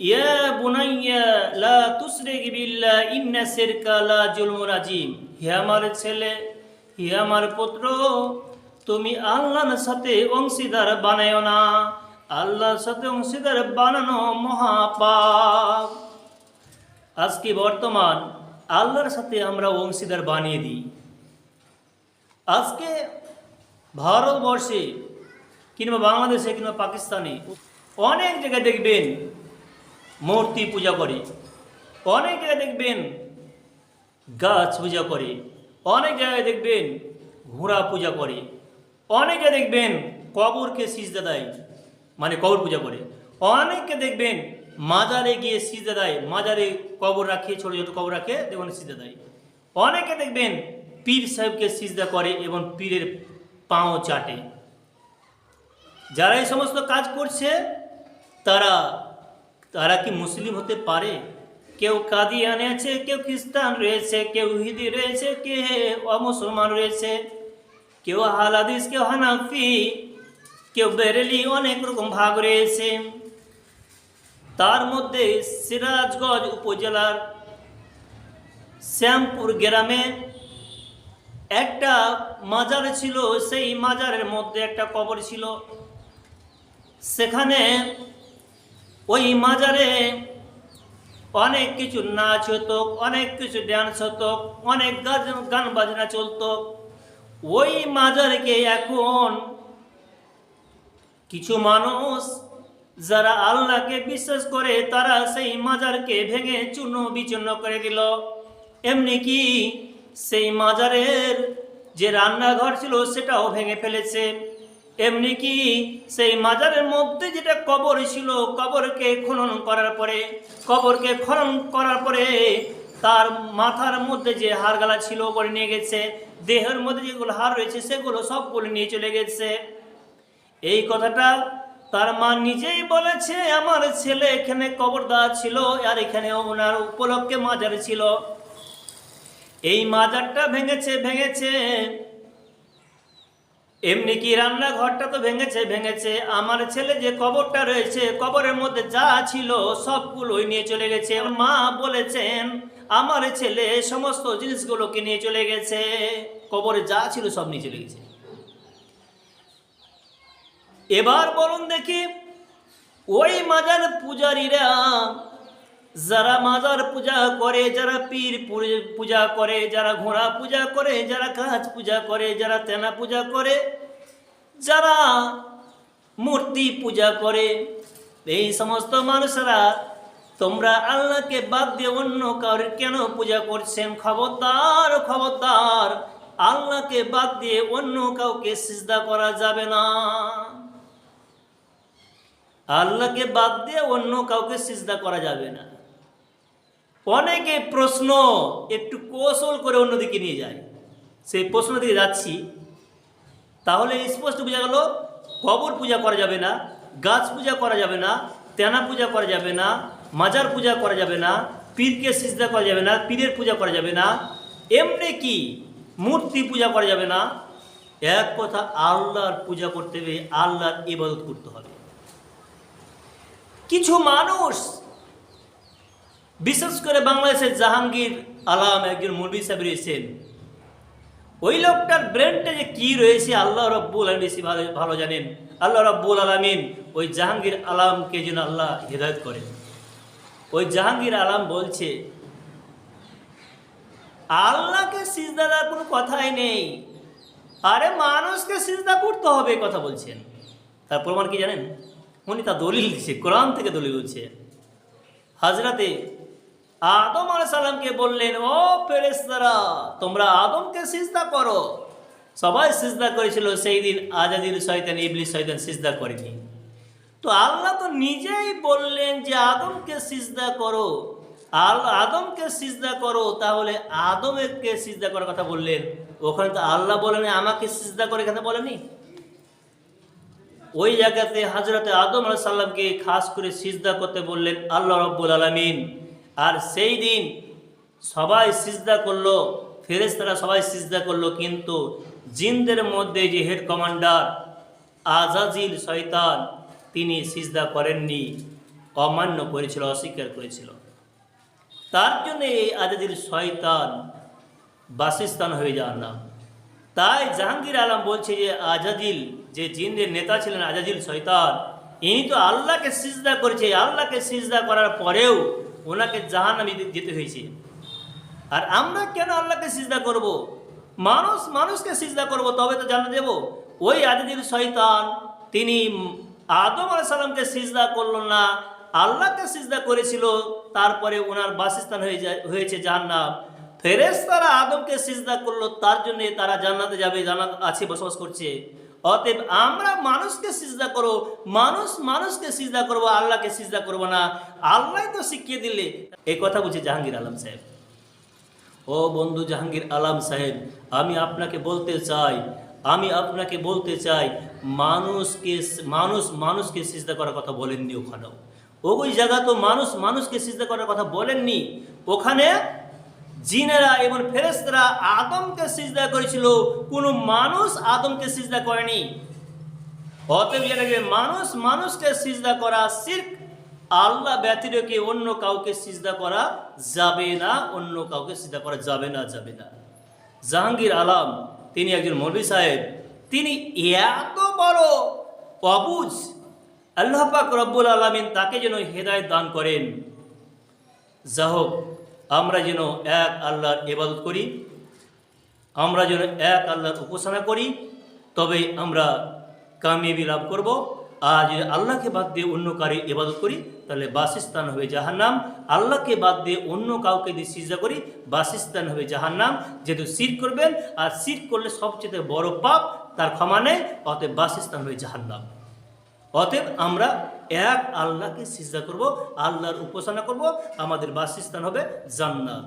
ইয়া বুনাইয়া লা তুশরিক বিল্লাহ ইন্না শিরকা লা যুলমুন আযীম। হে আমার ছেলে, হে আমার পুত্র, তুমি আল্লাহর সাথে অংশীদার বানায়ো না। আল্লাহর সাথে অংশীদার বানানো মহাপাপ। আজকে বর্তমান আল্লাহর সাথে আমরা অংশীদার বানিয়ে দিই। আজকে ভারতবর্ষে কিংবা বাংলাদেশে কিংবা পাকিস্তানে অনেক জায়গায় দেখবেন মূর্তি পূজা করে, অনেক জায়গায় দেখবেন গাছ পূজা করে, অনেক জায়গায় দেখবেন ঘোড়া পূজা করে, অনেকে দেখবেন কবরকে সিজদা দেয়, মানে কবর পূজা করে। অনেকে দেখবেন মাজারে গিয়ে সিজদা দেয়, মাজারে কবর রাখে, ছোটো ছোটো কবর রাখে, দেখুন সিজদা দেয়। অনেকে দেখবেন পীর সাহেবকে সিজদা করে এবং পীরের পাও চাটে। যারা এই সমস্ত কাজ করছে তারা তারা কি মুসলিম হতে পারে? কেউ কাদিয়ানি আছে, কেউ খ্রিস্টান রয়েছে, কেউ ইহুদি রয়েছে, কেউ অমুসলমান রয়েছে, কেউ আহলে হাদিস, কেউ হানাফি, কেউ বেরেলি, অনেক রকম ভাগ রয়েছে। তার মধ্যে সিরাজগঞ্জ উপজেলার শ্যামপুর গ্রামে একটা মাজার ছিল। সেই মাজারের মধ্যে একটা কবর ছিল। সেখানে ওই মাজারে অনেক কিছু নাচ হতো, অনেক কিছু ড্যান্স হতো, অনেক গান বাজনা চলতো। ওই মাজারকে এখন কিছু মানুষ যারা আল্লাহকে বিশ্বাস করে তারা সেই মাজারকে ভেঙে চূর্ণ বিচূর্ণ করে দিল। এমনি কি সেই মাজারের যে রান্নাঘর ছিল সেটাও ভেঙে ফেলেছে। এমনি কি সেই মাজারের মধ্যে যেটা কবর ছিল, কবরকে খনন করার পরে তার মাথার মধ্যে যে হাড়গালা ছিল করে নিয়ে গেছে, দেহের মধ্যে যেগুলো হাড় রয়েছে সেগুলো সবগুলো নিয়ে চলে গেছে। এই কথাটা তার মা নিজেই বলেছে, আমার ছেলে এখানে কবর দেওয়া ছিল আর এখানে ওনার উপলক্ষে মাজার ছিল। এই মাজারটা ভেঙেছে, এমনি কি রান্নাঘরটা তো ভেঙেছে। আমার ছেলে যে কবরটা রয়েছে, কবরের মধ্যে যা ছিল সবগুলোই নিয়ে চলে গেছে। মা বলেছেন আমার ছেলে সমস্ত জিনিসগুলোকে নিয়ে চলে গেছে, কবরে যা ছিল সব নিয়ে চলে গেছে। এবার বলুন দেখি, ওই মাজার পূজারীরা যারা মাজার পূজা করে, যারা পীর পূজা করে, যারা ঘোড়া পূজা করে, যারা গাছ পূজা করে, যারা তেনা পূজা করে, যারা মূর্তি পূজা করে, এই সমস্ত মানুষরা তোমরা আল্লাহকে বাদ দিয়ে অন্য কাউর কেন পূজা করছেন? খবরদার, খবরদার, আল্লাহকে বাদ দিয়ে অন্য কাউকে সিজদা করা যাবে না। আল্লাহকে বাদ দিয়ে অন্য কাউকে সিজদা করা যাবে না। অনেকে প্রশ্ন একটু কৌশল করে অন্যদিকে নিয়ে যায়, সেই প্রশ্ন দিকে যাচ্ছি। তাহলে স্পষ্ট বোঝা গেল কবর পূজা করা যাবে না, গাছ পূজা করা যাবে না, তেনা পূজা করা যাবে না, মাজার পূজা করা যাবে না, পীরকে সিজদা করা যাবে না, পীরের পূজা করা যাবে না, এমনি কি মূর্তি পূজা করা যাবে না। এক কথা, আল্লাহর পূজা করতে হবে, আল্লাহর ইবাদত করতে হবে। কিছু মানুষ, বিশেষ করে বাংলাদেশের জাহাঙ্গীর আলম একজন মৌলভী সাহেব রয়েছেন, ওই লোকটার ব্রেনটা যে কী রয়েছে আল্লাহ রব্বুল আলামিন বেশি ভালো জানেন। আল্লাহ রব্বুল আলামিন ওই জাহাঙ্গীর আলমকে যেন আল্লাহ হিদায়াত করেন। ওই জাহাঙ্গীর আলম বলছে আল্লাহকে সিজদা দেওয়ার কোনো কথাই নেই, আরে মানুষকে সিজদা করতে হবে কথা বলছেন। তার প্রমাণ কি জানেন? উনি তা দলিল দিচ্ছে, কোরআন থেকে দলিল হচ্ছে। হযরতে আদম আলাইহিস সালামকে বললেন, ও ফেরেশতারা তোমরা আদমকে সিজদা করো। সবাই সিজদা করেছিল, সেই দিন আজাদিল শয়তান, ইবলিস শয়তান সিজদা করেনি। তো আল্লাহ তো নিজেই বললেন যে আদমকে সিজদা করো, আদমকে সিজদা করো, তাহলে আদমকে সিজদা করার কথা বললেন। ওখানে তো আল্লাহ বলেন আমাকে সিজদা করে কথা বলেনি। ওই জায়গাতে হযরতে আদম আলাইহিস সালামকে খাস করে সিজদা করতে বললেন আল্লাহ রাব্বুল আলামিন। আর সেই দিন সবাই সিজদা করলো, ফেরেশতারা সবাই সিজদা করলো, কিন্তু জিনদের মধ্যে যে হেড কমান্ডার আজাজিল শয়তান তিনি সিজদা করেননি। অমান্য করেছিল, অস্বীকার করেছিল। তার জন্য এই আজাদির শয়তান বাসস্থান হয়ে জাহান্নাম। তাই জাহাঙ্গীর আলম বলছে যে আজাদিল, যে জিনদের নেতা ছিলেন আজাদিল শয়তান, ইনি তো আল্লাহকে সিজদা করেছে, আল্লাহকে সিজদা করার পরেও ওনাকে জাহান্নামে যেতে হয়েছে। আর আমরা কেন আল্লাহকে সিজদা করব? মানুষকে সিজদা করব, তবে তো জান্নাত দেব। ওই আজাদিল শয়তান তিনি আদম আলাইহিস সালামকে সিজদা করল না, আল্লাহকে সিজদা করেছিল, তারপরে ওনার বাসস্থান হয়েছে জাহান্নাম। ফেরেশতারা আদমকে সিজদা করলো, তার জন্য তারা জান্নাতে যাবে, জান্নাত আছে, বসবাস করছে। অতএব আমরা মানুষকে সিজদা করো, মানুষকে সিজদা করবো, আল্লাহকে সিজদা করবো না। আল্লাহ তো শিখিয়ে দিলে। এই কথা বলছে জাহাঙ্গীর আলম সাহেব। ও বন্ধু জাহাঙ্গীর আলম সাহেব, আমি আপনাকে বলতে চাই মানুষকে সিজদা করার কথা বলেননি ওখানেও। ওই জায়গা তো মানুষকে সিজদা করার কথা বলেননি। ওখানে জিনেরা এবং ফেরেশতারা আদমকে সিজদা করেছিল, কোনো মানুষ আদমকে সিজদা করেনি। অতএব মানুষকে সিজদা করা শিরক, আল্লাহ ব্যতীত অন্য কাউকে সিজদা করা যাবে না, অন্য কাউকে সিজদা করা যাবে না। জাহাঙ্গীর আলম তিনি একজন মৌলভী সাহেব, তিনি এত বড় অবুঝ, আল্লাহ পাক রব্বুল আলামিন তাকে যেন হেদায়েত দান করেন। যা হোক, আমরা যেন এক আল্লাহর ইবাদত করি, আমরা যেন এক আল্লাহর উপাসনা করি, তবে আমরা কামিয়াবি লাভ করব। আর যদি আল্লাহকে বাদ দিয়ে অন্য কারো ইবাদত করি, তাহলে বাসস্থান হবে জাহান্নাম। আল্লাহকে বাদ দিয়ে অন্য কাউকে দিয়ে সিজদা করি, বাসস্থান হবে জাহান্নাম। যেহেতু শিরক করবেন, আর শিরক করলে সবচেয়ে বড় পাপ, তার ক্ষমা নেই, অতএব বাসস্থান হবে জাহান্নাম। অতএব আমরা এক আল্লাহকে সিজদা করব, আল্লাহর উপাসনা করব, আমাদের বাসস্থান হবে জান্নাত।